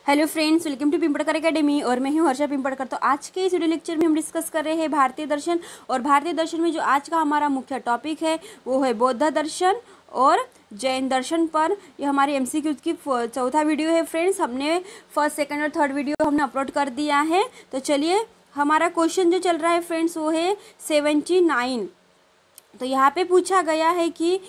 Hello friends, welcome to Pimpadkar academy और मैं हूं हर्षा पिंपड़कर। तो आज के इस वीडियो लेक्चर में हम डिस्कस कर रहे हैं भारतीय दर्शन। और भारतीय दर्शन में जो आज का हमारा मुख्य टॉपिक है वो है बौद्ध दर्शन और जैन दर्शन पर। यह हमारी एमसीक्यू की चौथा वीडियो है फ्रेंड्स। हमने फर्स्ट, सेकंड और थर्ड वीडियो हमने अपलोड कर दिया है। तो चलिए, हमारा क्वेश्चन जो चल रहा है फ्रेंड्स वो है 79। तो यहाँ पे पूछा गया है कि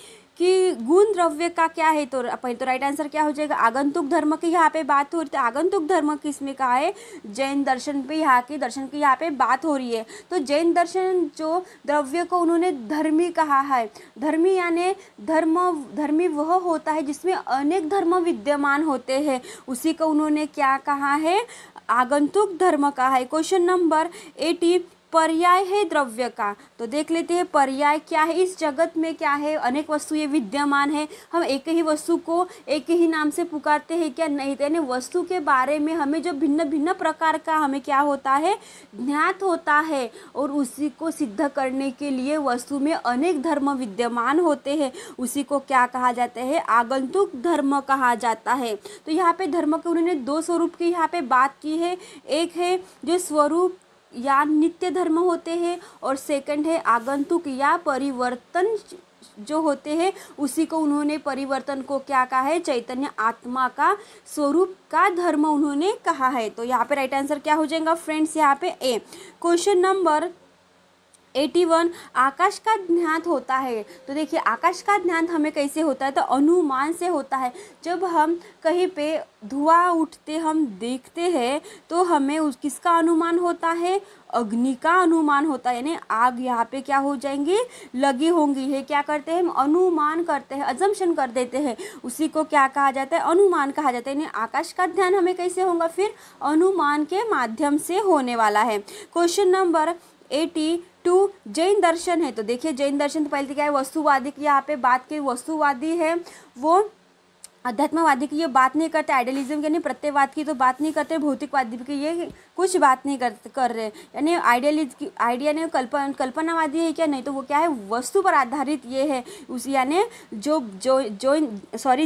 गुण द्रव्य का क्या है। तो पहले तो राइट आंसर क्या हो जाएगा, आगंतुक धर्म की यहाँ पे बात हो रही है। तो आगंतुक धर्म किसमें कहा है, जैन दर्शन पे, यहाँ के दर्शन की यहाँ पे बात हो रही है। तो जैन दर्शन जो द्रव्य को उन्होंने धर्मी कहा है। धर्मी यानी धर्मी वह होता है जिसमें अनेक धर्म विद्यमान होते हैं, उसी को उन्होंने क्या कहा है, आगंतुक धर्म कहा है। क्वेश्चन नंबर 80, पर्याय है द्रव्य का। तो देख लेते हैं पर्याय क्या है। इस जगत में क्या है, अनेक वस्तुएं विद्यमान है। हम एक ही वस्तु को एक ही नाम से पुकारते हैं क्या, नहीं। यानी वस्तु के बारे में हमें जो भिन्न भिन्न प्रकार का हमें क्या होता है, ज्ञात होता है। और उसी को सिद्ध करने के लिए वस्तु में अनेक धर्म विद्यमान होते हैं, उसी को क्या कहा जाता है, आगंतुक धर्म कहा जाता है। तो यहाँ पे धर्म के उन्होंने दो स्वरूप की यहाँ पे बात की है। एक है जो स्वरूप या नित्य धर्म होते हैं, और सेकंड है आगंतुक या परिवर्तन जो होते हैं, उसी को उन्होंने परिवर्तन को क्या कहा है, चैतन्य आत्मा का स्वरूप का धर्म उन्होंने कहा है। तो यहाँ पे राइट आंसर क्या हो जाएगा फ्रेंड्स, यहाँ पे ए। क्वेश्चन नंबर 81, आकाश का ज्ञात होता है। तो देखिए, आकाश का ज्ञात हमें कैसे होता है, तो अनुमान से होता है। जब हम कहीं पे धुआं उठते हम देखते हैं तो हमें किसका अनुमान होता है, अग्नि का अनुमान होता है। यानी आग यहाँ पे क्या हो जाएंगी, लगी होंगी है। क्या करते हैं हम, अनुमान करते हैं, अजम्पशन कर देते हैं, उसी को क्या कहा जाता है, अनुमान कहा जाता है। यानी आकाश का ध्यान हमें कैसे होगा, फिर अनुमान के माध्यम से होने वाला है। क्वेश्चन नंबर 82, जैन दर्शन है। तो देखिए, जैन दर्शन तो पहले क्या है, वस्तुवादी की यहाँ पे बात की। वस्तुवादी है वो अध्यात्मवादी की ये बात नहीं करते, आइडियलिज्म यानी प्रत्ययवाद की तो बात नहीं करते, भौतिकवादी की ये कुछ बात नहीं कर रहे। यानी आइडिया ने कल्पनावादी है क्या, नहीं। तो वो क्या है, वस्तु पर आधारित ये है उस, यानी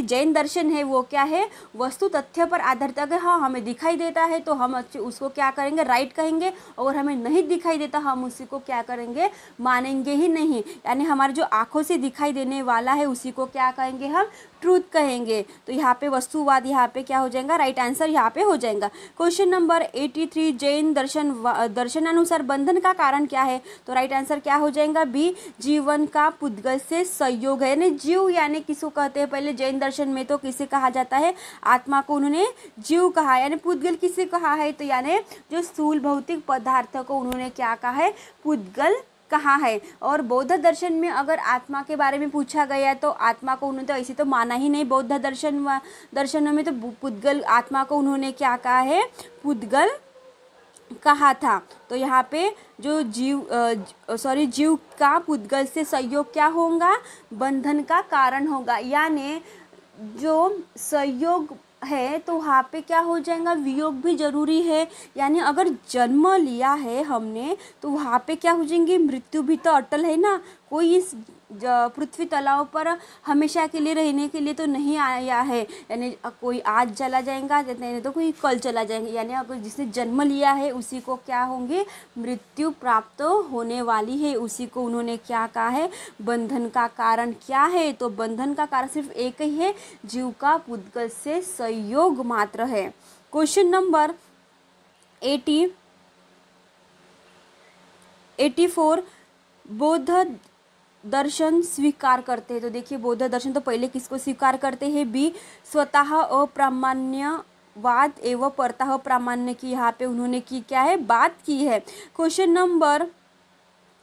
जैन दर्शन है वो क्या है, वस्तु तथ्य पर आधारित। अगर हाँ हमें दिखाई देता है तो हम उसको क्या करेंगे, राइट कहेंगे, और हमें नहीं दिखाई देता हम उसी को क्या करेंगे, मानेंगे ही नहीं। यानी हमारे जो आंखों से दिखाई देने वाला है उसी को क्या कहेंगे, हम ट्रूथ कहेंगे। तो यहाँ पे वस्तुवाद यहाँ पे क्या हो जाएगा, राइट आंसर यहाँ पे हो जाएगा। क्वेश्चन नंबर 83, जैन दर्शनानुसार बंधन का कारण क्या है। तो राइट आंसर क्या हो जाएगा, बी, जीवन का पुद्गल से संयोग है। यानी जीव यानी किसको कहते हैं, पहले जैन दर्शन में तो किसे कहा जाता है, आत्मा को उन्होंने जीव कहा। यानी पुद्गल किसे कहा है, तो यानी जो स्थूल भौतिक पदार्थ को उन्होंने क्या कहा है, पुद्गल कहा है। और बौद्ध दर्शन में अगर आत्मा के बारे में पूछा गया तो आत्मा को उन्होंने तो ऐसे तो माना ही नहीं। बौद्ध दर्शनों में तो पुद्गल, आत्मा को उन्होंने क्या कहा है, पुद्गल कहा था। तो यहाँ पे जो जीव का पुद्गल से संयोग क्या होगा, बंधन का कारण होगा। यानी जो संयोग है तो वहाँ पे क्या हो जाएगा, वियोग भी जरूरी है। यानी अगर जन्म लिया है हमने तो वहाँ पे क्या हो जाएंगी, मृत्यु भी तो अटल है ना। कोई इस पृथ्वी तलाव पर हमेशा के लिए रहने के लिए तो नहीं आया है। यानी कोई आज चला जाएगा, नहीं तो कोई कल चला जाएगा। यानी अगर जिसने जन्म लिया है उसी को क्या होंगे, मृत्यु प्राप्त होने वाली है। उसी को उन्होंने क्या कहा है, बंधन का कारण क्या है, तो बंधन का कारण सिर्फ एक ही है, जीव का पुद्गल से संयोग मात्र है। क्वेश्चन नंबर 84, बौद्ध दर्शन स्वीकार करते हैं। तो देखिए, बौद्ध दर्शन तो पहले किसको स्वीकार करते हैं, बी, स्वतः अप्रामाण्यवाद एवं परतः प्रामाण्य की यहाँ पे उन्होंने की क्या है, बात की है। क्वेश्चन नंबर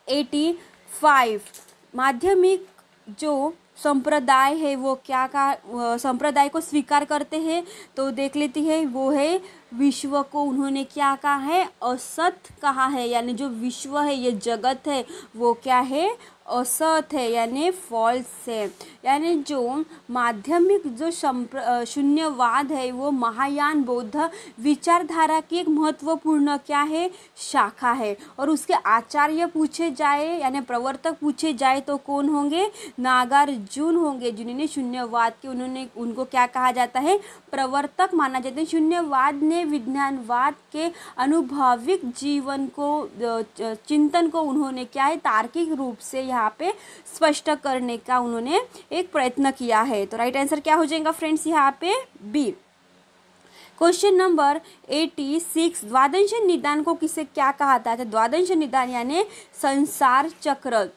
85, माध्यमिक जो संप्रदाय है वो क्या का संप्रदाय को स्वीकार करते हैं। तो देख लेती है, वो है विश्व को उन्होंने क्या कहा है, असत कहा है। यानी जो विश्व है, ये जगत है, वो क्या है, असत है यानी फॉल्स है। यानी जो माध्यमिक जो शून्यवाद है वो महायान बौद्ध विचारधारा की एक महत्वपूर्ण क्या है, शाखा है। और उसके आचार्य पूछे जाए यानी प्रवर्तक पूछे जाए तो कौन होंगे, नागार्जुन होंगे, जिन्होंने शून्यवाद के उनको क्या कहा जाता है, प्रवर्तक माना जाता है। शून्यवाद ने विज्ञानवाद के अनुभविक जीवन को चिंतन को उन्होंने क्या है, तार्किक रूप से यहाँ पे स्पष्ट करने का उन्होंने एक प्रयत्न किया है। तो राइट आंसर क्या हो जाएगा फ्रेंड्स यहाँ पे बी। क्वेश्चन नंबर 86, द्वादश निदान को किसे क्या कहा था, तो द्वादश निदान यानी संसार चक्र।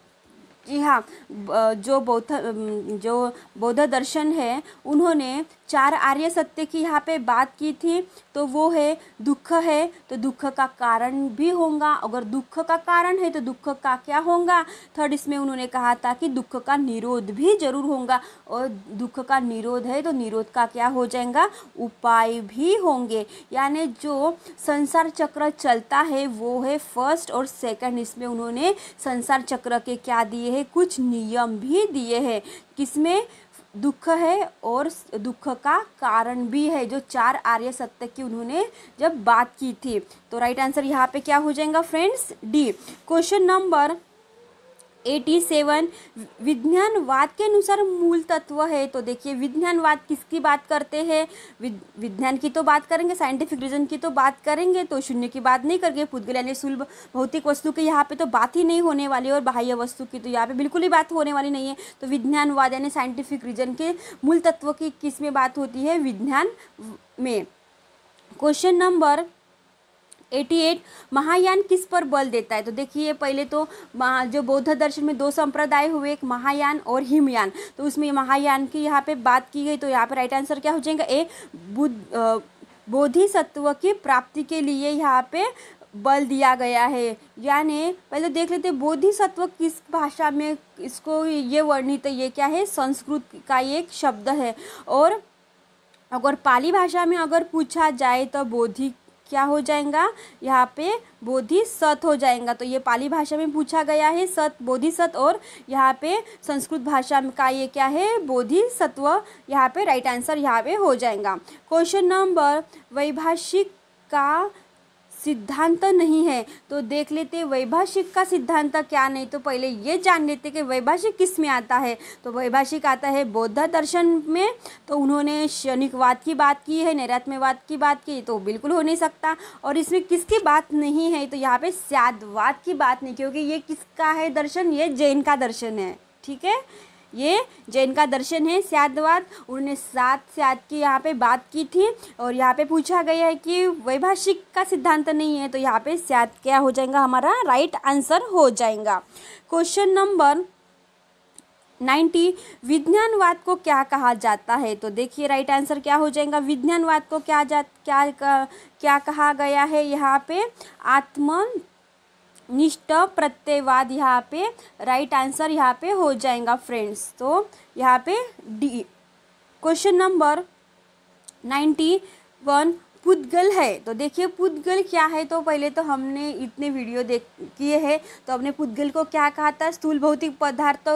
जी हाँ, जो बौद्ध दर्शन है उन्होंने 4 आर्य सत्य की यहाँ पे बात की थी। तो वो है दुख है तो दुख का कारण भी होगा, अगर दुख का कारण है तो दुख का क्या होगा, थर्ड इसमें उन्होंने कहा था कि दुख का निरोध भी जरूर होगा, और दुख का निरोध है तो निरोध का क्या हो जाएगा, उपाय भी होंगे। यानी जो संसार चक्र चलता है वो है फर्स्ट और सेकंड, इसमें उन्होंने संसार चक्र के क्या दिए हैं, कुछ नियम भी दिए हैं, किसमें दुख है और दुख का कारण भी है, जो 4 आर्य सत्य की उन्होंने जब बात की थी। तो राइट आंसर यहाँ पे क्या हो जाएगा फ्रेंड्स डी। क्वेश्चन नंबर 87, विज्ञानवाद के अनुसार मूल तत्व है। तो देखिए विज्ञानवाद किसकी बात करते हैं, विज्ञान की तो बात करेंगे, साइंटिफिक रीजन की तो बात करेंगे, तो शून्य की बात नहीं करेंगे, पुद्गल यानी सुलभ भौतिक वस्तु की यहाँ पे तो बात ही नहीं होने वाली है, और बाह्य वस्तु की तो यहाँ पे बिल्कुल ही बात होने वाली नहीं है। तो विज्ञानवाद यानी साइंटिफिक रीजन के मूल तत्व की किस में बात होती है, विज्ञान में। क्वेश्चन नंबर 88, महायान किस पर बल देता है। तो देखिए पहले तो जो बौद्ध दर्शन में 2 संप्रदाय हुए, एक महायान और हिमयान, तो उसमें महायान की यहाँ पे बात की गई। तो यहाँ पे राइट आंसर क्या हो जाएगा, ए बोधिसत्व की प्राप्ति के लिए यहाँ पे बल दिया गया है। यानी पहले देख लेते बोधिसत्व किस भाषा में इसको ये वर्णित है, ये क्या है, संस्कृत का एक शब्द है। और अगर पाली भाषा में अगर पूछा जाए तो बोधि क्या हो जाएगा, यहाँ पे बोधिसत्व हो जाएगा। तो ये पाली भाषा में पूछा गया है बोधिसत्व, और यहाँ पे संस्कृत भाषा का ये क्या है, बोधिसत्व। यहाँ पे राइट आंसर यहाँ पे हो जाएगा। क्वेश्चन नंबर, वैभाषिक का सिद्धांत नहीं है। तो देख लेते वैभाषिक का सिद्धांत क्या नहीं, तो पहले ये जान लेते कि वैभाषिक किस में आता है। तो वैभाषिक आता है बौद्ध दर्शन में। तो उन्होंने क्षणिकवाद की बात की है, नैरात्म्यवाद की बात की, तो बिल्कुल हो नहीं सकता। और इसमें किसकी बात नहीं है, तो यहाँ पे स्याद्वाद की बात नहीं, क्योंकि ये किसका है दर्शन, ये जैन का दर्शन है। ठीक है, ये जैन का दर्शन है स्याद्वाद। उन्होंने 7 स्याद की यहाँ पे बात की थी, और यहाँ पे पूछा गया है कि वैभाषिक का सिद्धांत नहीं है, तो यहाँ पे स्याद क्या हो जाएगा, हमारा राइट आंसर हो जाएगा। क्वेश्चन नंबर 90, विज्ञानवाद को क्या कहा जाता है। तो देखिए राइट आंसर क्या हो जाएगा, विज्ञानवाद को क्या कहा गया है, यहाँ पे आत्मनिष्ठ प्रत्ययवाद, यहाँ पे राइट आंसर यहाँ पे हो जाएगा फ्रेंड्स। तो यहाँ पे डी। क्वेश्चन नंबर 91, पुद्गल है। तो देखिए पुद्गल क्या है, तो पहले तो हमने इतने वीडियो किए हैं, तो हमने पुद्गल को क्या कहा था, स्थूल भौतिक पदार्थ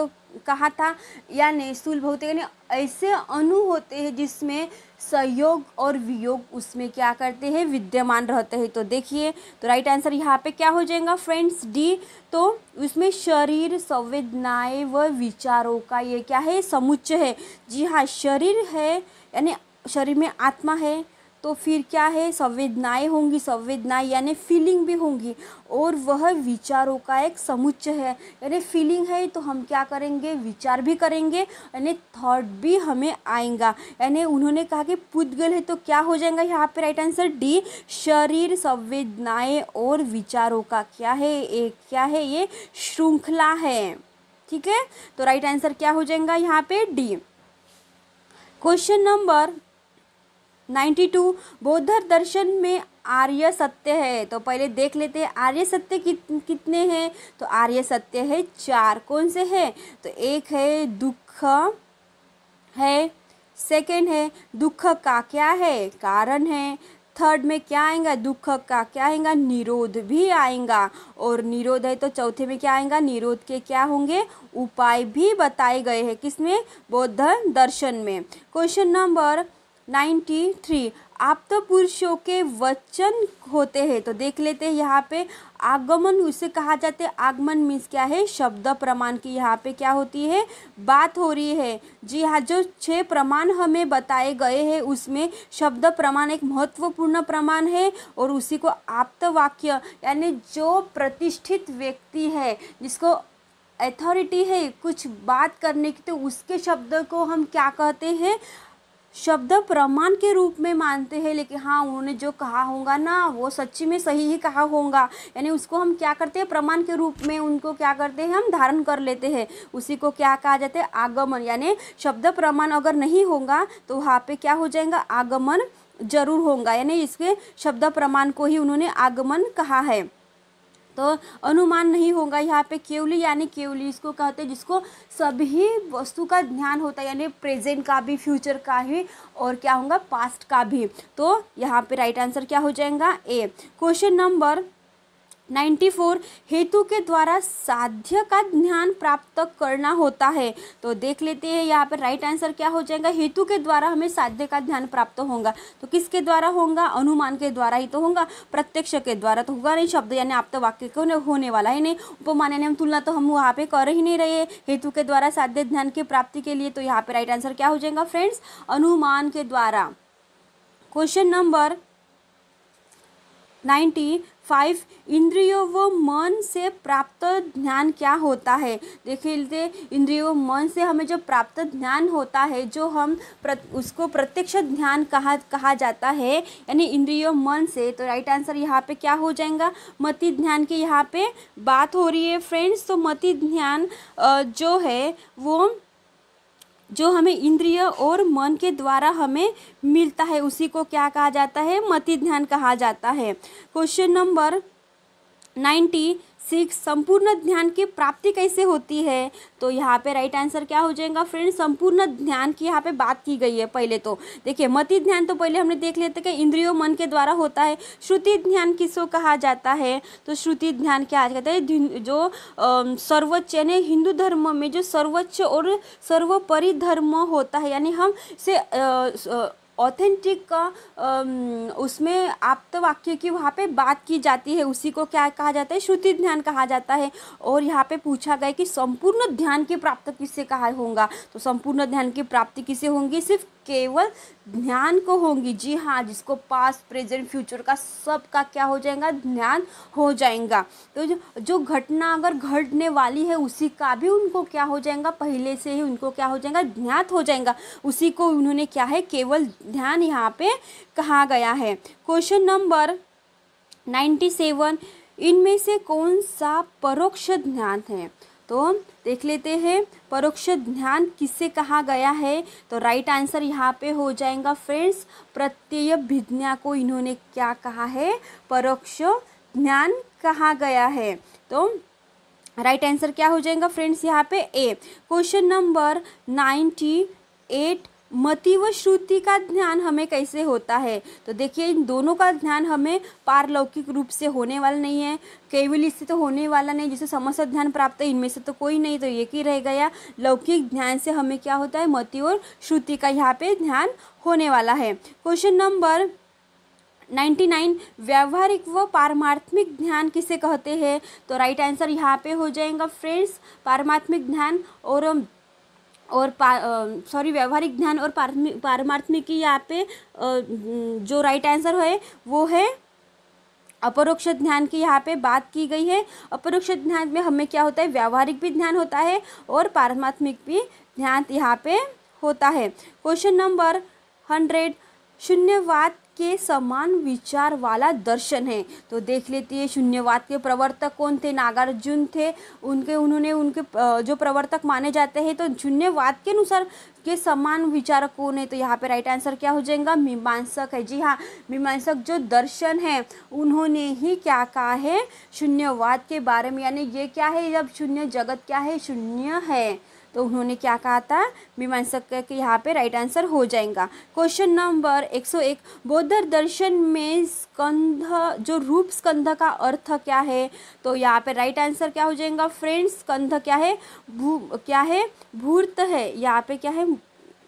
कहा था। यानी स्थूल भौतिक यानी ऐसे अणु होते हैं जिसमें संयोग और वियोग उसमें क्या करते हैं, विद्यमान रहते हैं। तो देखिए तो राइट आंसर यहाँ पे क्या हो जाएगा फ्रेंड्स डी। तो उसमें शरीर, संवेदनाएं व विचारों का ये क्या है, समुच्चय है। जी हाँ, शरीर है यानी शरीर में आत्मा है, तो फिर क्या है, संवेदनाएं होंगी, संवेदनाएं यानी फीलिंग भी होंगी, और वह विचारों का एक समुच्चय है। यानी फीलिंग है तो हम क्या करेंगे, विचार भी करेंगे, यानी थॉट भी हमें आएगा। यानी उन्होंने कहा कि पुद्गल है तो क्या हो जाएगा यहाँ पे राइट आंसर डी, शरीर, संवेदनाएं और विचारों का क्या है, एक क्या है, ये श्रृंखला है। ठीक है, तो राइट आंसर क्या हो जाएगा यहाँ पे डी। क्वेश्चन नंबर 92, बौद्ध दर्शन में आर्य सत्य है। तो पहले देख लेते हैं आर्य सत्य कितने हैं। तो आर्य सत्य है 4। कौन से हैं, तो एक है दुख है, सेकंड है दुख का क्या है, कारण है, थर्ड में क्या आएगा, दुख का क्या आएगा, निरोध भी आएगा। और निरोध है तो चौथे में क्या आएगा, निरोध के क्या होंगे, उपाय भी बताए गए हैं, किसमें, बौद्ध दर्शन में। क्वेश्चन नंबर 93, आप्त पुरुषों के वचन होते हैं। तो देख लेते हैं यहाँ पे आगमन उसे कहा जाता है। आगमन मीन्स क्या है, शब्द प्रमाण की यहाँ पे क्या होती है, बात हो रही है। जी हाँ, जो 6 प्रमाण हमें बताए गए हैं उसमें शब्द प्रमाण एक महत्वपूर्ण प्रमाण है। और उसी को आप्त वाक्य यानी जो प्रतिष्ठित व्यक्ति है, जिसको अथॉरिटी है कुछ बात करने की, तो उसके शब्द को हम क्या कहते हैं, शब्द प्रमाण के रूप में मानते हैं। लेकिन हाँ, उन्होंने जो कहा होगा ना वो सच्ची में सही ही कहा होगा, यानी उसको हम क्या करते हैं, प्रमाण के रूप में उनको क्या करते हैं, हम धारण कर लेते हैं। उसी को क्या कहा जाता है, आगमन। यानी शब्द प्रमाण अगर नहीं होगा तो वहाँ पे क्या हो जाएगा, आगमन जरूर होगा। यानी इसके शब्द प्रमाण को ही उन्होंने आगमन कहा है। तो अनुमान नहीं होगा यहाँ पे। केवली यानी केवली इसको कहते हैं जिसको सभी वस्तु का ध्यान होता है, यानी प्रेजेंट का भी, फ्यूचर का भी, और क्या होगा, पास्ट का भी। तो यहाँ पे राइट आंसर क्या हो जाएगा, ए। क्वेश्चन नंबर 94, हेतु के द्वारा साध्य का ज्ञान प्राप्त करना होता है। तो देख लेते हैं यहाँ पर राइट आंसर क्या हो जाएगा, हेतु के द्वारा हमें साध्य का ज्ञान प्राप्त होगा। तो किसके द्वारा होगा, अनुमान के द्वारा ही तो होगा, प्रत्यक्ष के द्वारा तो होगा नहीं। शब्द यानी आप्त वाक्य को होने वाला ही नहीं। उपमान यानी हम तुलना तो हम वहाँ पे कर ही नहीं रहे। हेतु के द्वारा साध्य ज्ञान की प्राप्ति के लिए तो यहाँ पे राइट आंसर क्या हो जाएगा फ्रेंड्स, अनुमान के द्वारा। क्वेश्चन नंबर 95, इंद्रियों व मन से प्राप्त ज्ञान क्या होता है। देखिए, इंद्रियों व मन से हमें जो प्राप्त ज्ञान होता है, जो हम उसको प्रत्यक्ष ज्ञान कहा जाता है, यानी इंद्रियों मन से। तो राइट आंसर यहाँ पे क्या हो जाएगा, मति ज्ञान की यहाँ पे बात हो रही है फ्रेंड्स। तो मति ज्ञान जो है वो जो हमें इंद्रिय और मन के द्वारा हमें मिलता है, उसी को क्या कहा जाता है, मति ध्यान कहा जाता है। क्वेश्चन नंबर 96, संपूर्ण ध्यान की प्राप्ति कैसे होती है। तो यहाँ पे राइट आंसर क्या हो जाएगा फ्रेंड्स, संपूर्ण ध्यान की यहाँ पे बात की गई है। पहले तो देखिए, मति ध्यान तो पहले हमने देख लेते कि इंद्रियों मन के द्वारा होता है। श्रुति ध्यान किसको कहा जाता है, तो श्रुति ध्यान क्या कहता है, जो सर्वोच्च यानी हिंदू धर्म में जो सर्वोच्च और सर्वोपरि धर्म होता है, यानी हम से ऑथेंटिक का उसमें आप्त वाक्य की वहाँ पे बात की जाती है, उसी को क्या कहा जाता है, श्रुति ध्यान कहा जाता है। और यहाँ पे पूछा गया कि संपूर्ण ध्यान की प्राप्ति किससे कहा होगा। तो संपूर्ण ध्यान की प्राप्ति किसे होंगी, सिर्फ केवल ध्यान को होंगी। जी हाँ, जिसको पास्ट प्रेजेंट फ्यूचर का सब का क्या हो जाएगा, ध्यान हो जाएगा। तो जो घटना अगर घटने वाली है उसी का भी उनको क्या हो जाएगा, पहले से ही उनको क्या हो जाएगा, ज्ञात हो जाएगा। उसी को उन्होंने क्या है, केवल ध्यान यहाँ पे कहा गया है। क्वेश्चन नंबर 97, इनमें से कौन सा परोक्ष ज्ञान है। तो देख लेते हैं परोक्ष ध्यान किससे कहा गया है। तो राइट आंसर यहाँ पे हो जाएगा फ्रेंड्स, प्रत्ययभिज्ञा को इन्होंने क्या कहा है, परोक्ष ज्ञान कहा गया है। तो राइट आंसर क्या हो जाएगा फ्रेंड्स यहाँ पे, ए। क्वेश्चन नंबर 98, मति व श्रुति का ध्यान हमें कैसे होता है। तो देखिए, इन दोनों का ध्यान हमें पारलौकिक रूप से होने वाला नहीं है, केवल इससे तो होने वाला नहीं, जिसे समस्त ध्यान प्राप्त है इनमें से तो कोई नहीं, तो एक ही रह गया। लौकिक ध्यान से हमें क्या होता है, मति और श्रुति का यहाँ पे ध्यान होने वाला है। क्वेश्चन नंबर 99, व्यावहारिक व पारमार्थिक ध्यान किसे कहते हैं। तो राइट आंसर यहाँ पे हो जाएगा फ्रेंड्स, पारमार्थिक ध्यान और व्यावहारिक ध्यान और पारमार्थिक की यहाँ पे जो राइट आंसर है वो है अपरोक्ष ध्यान की यहाँ पे बात की गई है। अपरोक्ष ध्यान में हमें क्या होता है, व्यावहारिक भी ध्यान होता है और पारमार्थिक भी ध्यान यहाँ पे होता है। क्वेश्चन नंबर 100, शून्यवाद के समान विचार वाला दर्शन है। तो देख लेती है, शून्यवाद के प्रवर्तक कौन थे, नागार्जुन थे। उन्होंने उनके जो प्रवर्तक माने जाते हैं, तो शून्यवाद के अनुसार के समान विचारक कौन है। तो यहाँ पे राइट आंसर क्या हो जाएगा, मीमांसक है। जी हाँ, मीमांसक जो दर्शन है उन्होंने ही क्या कहा है, शून्यवाद के बारे में, यानी ये क्या है, जब शून्य जगत क्या है, शून्य है, तो उन्होंने क्या कहा था, मीमांसक के यहाँ पे राइट आंसर हो जाएगा। क्वेश्चन नंबर 101, बौद्ध दर्शन में स्कंध, जो रूप स्कंध का अर्थ क्या है, तो यहाँ पे राइट आंसर क्या हो जाएगा फ्रेंड्स, स्कंध क्या है, क्या है, भूर्त है। यहाँ पे क्या है,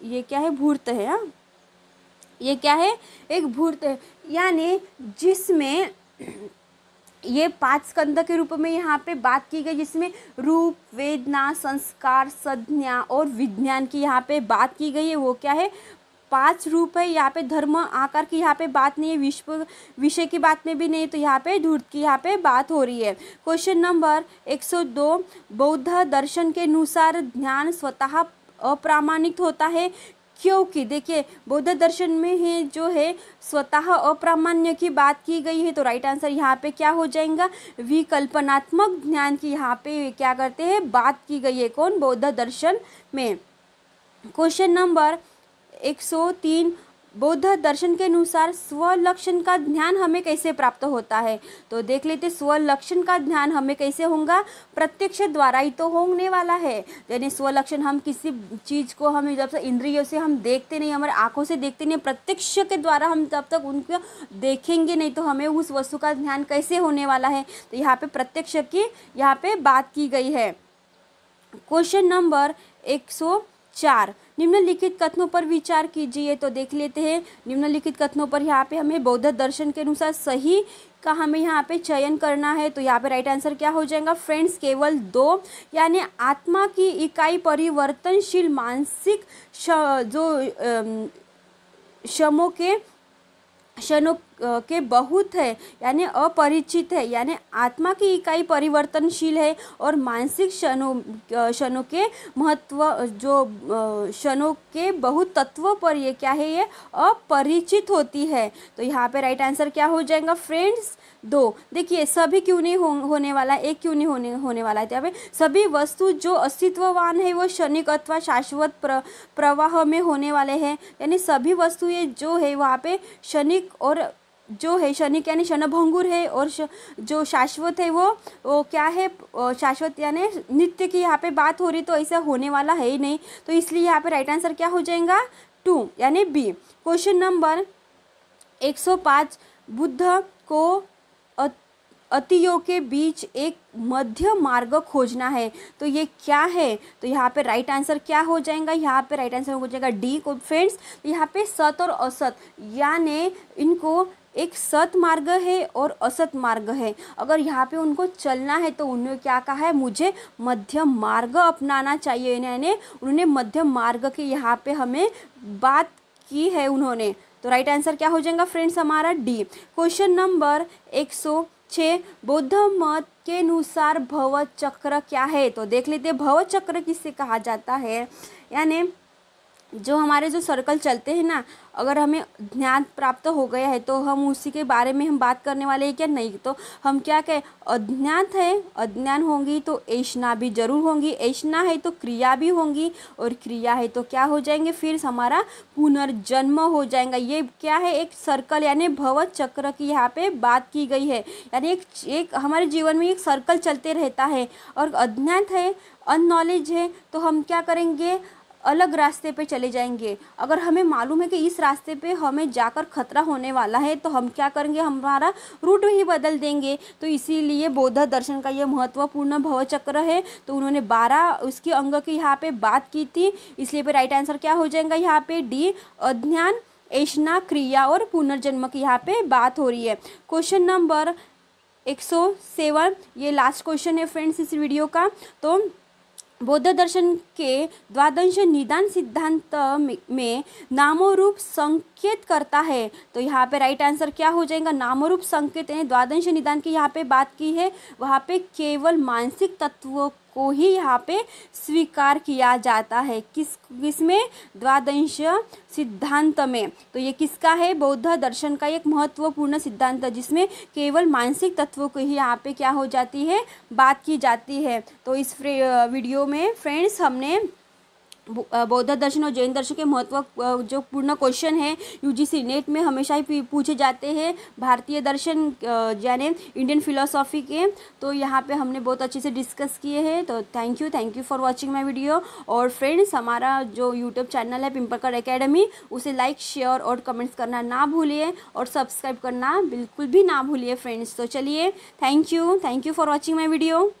ये क्या है, भूर्त है। हाँ, ये क्या है, एक भूर्त है, यानी जिसमें ये 5 स्कंद के रूप में यहाँ पे बात की गई, जिसमें रूप, वेदना, संस्कार, संज्ञा और विज्ञान की यहाँ पे बात की गई है। वो क्या है, 5 रूप है। यहाँ पे धर्म आकार की यहाँ पे बात नहीं है, विश्व विषय की बात में भी नहीं, तो यहाँ पे धूर्त की यहाँ पे बात हो रही है। क्वेश्चन नंबर 102, बौद्ध दर्शन के अनुसार ध्यान स्वतः अप्रामाणिक होता है, क्योंकि देखिए बौद्ध दर्शन में है जो है स्वतः अप्रामाण्य की बात की गई है, तो राइट आंसर यहाँ पे क्या हो जाएगा, विकल्पनात्मक ज्ञान की यहाँ पे क्या करते हैं, बात की गई है। कौन, बौद्ध दर्शन में। क्वेश्चन नंबर 103, बौद्ध दर्शन के अनुसार स्वलक्षण का ध्यान हमें कैसे प्राप्त होता है, तो देख लेते स्वलक्षण का ध्यान हमें कैसे होगा, प्रत्यक्ष द्वारा ही तो होने वाला है। यानी स्वलक्षण, हम किसी चीज़ को हम जब से इंद्रियों से हम देखते नहीं, हमारे आंखों से देखते नहीं, प्रत्यक्ष के द्वारा हम जब तक उनको देखेंगे नहीं तो हमें उस वस्तु का ध्यान कैसे होने वाला है, तो यहाँ पे प्रत्यक्ष की यहाँ पे बात की गई है। क्वेश्चन नंबर 104, निम्नलिखित कथनों पर विचार कीजिए, तो देख लेते हैं निम्नलिखित कथनों पर यहाँ पे हमें बौद्ध दर्शन के अनुसार सही का हमें यहाँ पे चयन करना है, तो यहाँ पे राइट आंसर क्या हो जाएगा फ्रेंड्स, केवल 2, यानी आत्मा की इकाई परिवर्तनशील मानसिक क्षणों के बहुत है, यानी अपरिचित है, यानी आत्मा की इकाई परिवर्तनशील है और मानसिक क्षणों के महत्व, जो क्षणों के बहुत तत्व पर ये क्या है, ये अपरिचित होती है। तो यहाँ पे राइट आंसर क्या हो जाएगा फ्रेंड्स, 2। देखिए सभी क्यों नहीं होने वाला, एक क्यों नहीं होने वाला है, यहाँ पे सभी वस्तु जो अस्तित्ववान है वो क्षणिक अथवा शाश्वत प्रवाह में होने वाले हैं, यानी सभी वस्तुएं जो है वहाँ पे क्षणिक, और जो है क्षणिक यानी क्षणभंगुर है, और जो शाश्वत है वो क्या है, शाश्वत यानी नित्य की यहाँ पे बात हो रही, तो ऐसा होने वाला है ही नहीं, तो इसलिए यहाँ पे राइट आंसर क्या हो जाएगा, 2 यानी बी। क्वेश्चन नंबर 105, बुद्ध को अतियों के बीच एक मध्य मार्ग खोजना है, तो ये क्या है, तो यहाँ पे राइट आंसर क्या हो जाएगा, यहाँ पे राइट आंसर हो जाएगा डी को फ्रेंड्स। यहाँ पे सत और असत, यानी इनको एक सत मार्ग है और असत मार्ग है, अगर यहाँ पे उनको चलना है तो उन्होंने क्या कहा है, मुझे मध्यम मार्ग अपनाना चाहिए, यानी उन्होंने मध्यम मार्ग की यहाँ पे हमें बात की है उन्होंने, तो राइट आंसर क्या हो जाएगा फ्रेंड्स हमारा डी। क्वेश्चन नंबर 106, बौद्ध मत के अनुसार भव चक्र क्या है, तो देख लेते हैं भव चक्र किससे कहा जाता है, यानी जो हमारे जो सर्कल चलते हैं ना, अगर हमें ज्ञान प्राप्त हो गया है तो हम उसी के बारे में हम बात करने वाले हैं क्या, नहीं, तो हम क्या कहें, अज्ञात है, अज्ञान होंगी तो ऐषणा भी जरूर होंगी, ऐषणा है तो क्रिया भी होंगी, और क्रिया है तो क्या हो जाएंगे, फिर हमारा पुनर्जन्म हो जाएगा। ये क्या है, एक सर्कल यानी भव चक्र की यहाँ पे बात की गई है, यानी एक हमारे जीवन में एक सर्कल चलते रहता है, और अज्ञात है, अननॉलेज है, तो हम क्या करेंगे, अलग रास्ते पे चले जाएंगे। अगर हमें मालूम है कि इस रास्ते पे हमें जाकर खतरा होने वाला है तो हम क्या करेंगे, हमारा रूट ही बदल देंगे। तो इसीलिए बौद्ध दर्शन का ये महत्वपूर्ण भवचक्र है, तो उन्होंने 12 उसकी अंग की यहाँ पे बात की थी, इसलिए पे राइट आंसर क्या हो जाएगा यहाँ पे डी, अज्ञान, ऐषणा, क्रिया और पुनर्जन्म की यहाँ पे बात हो रही है। क्वेश्चन नंबर 107, ये लास्ट क्वेश्चन है फ्रेंड्स इस वीडियो का। तो बौद्ध दर्शन के द्वादश निदान सिद्धांत में नामोरूप संकेत करता है, तो यहाँ पे राइट आंसर क्या हो जाएगा, नामोरूप संकेत है, द्वादश निदान की यहाँ पे बात की है, वहाँ पे केवल मानसिक तत्वों को ही यहाँ पे स्वीकार किया जाता है, किसमें, द्वादश सिद्धांत में। तो ये किसका है, बौद्ध दर्शन का एक महत्वपूर्ण सिद्धांत जिसमें केवल मानसिक तत्वों को ही यहाँ पे क्या हो जाती है, बात की जाती है। तो इस वीडियो में फ्रेंड्स हमने बौद्ध दर्शन और जैन दर्शन के महत्व जो पूर्ण क्वेश्चन है यूजीसी नेट में हमेशा ही पूछे जाते हैं, भारतीय दर्शन यानी इंडियन फिलोसॉफी के। तो यहाँ पे हमने बहुत अच्छे से डिस्कस किए हैं। तो thank you for watching my video. और फ्रेंड्स, हमारा जो यूट्यूब चैनल है पिंपलकर एकेडमी, उसे लाइक, शेयर और कमेंट्स करना ना भूलिए और सब्सक्राइब करना बिल्कुल भी ना भूलिए फ्रेंड्स। तो चलिए, thank you for watching my video.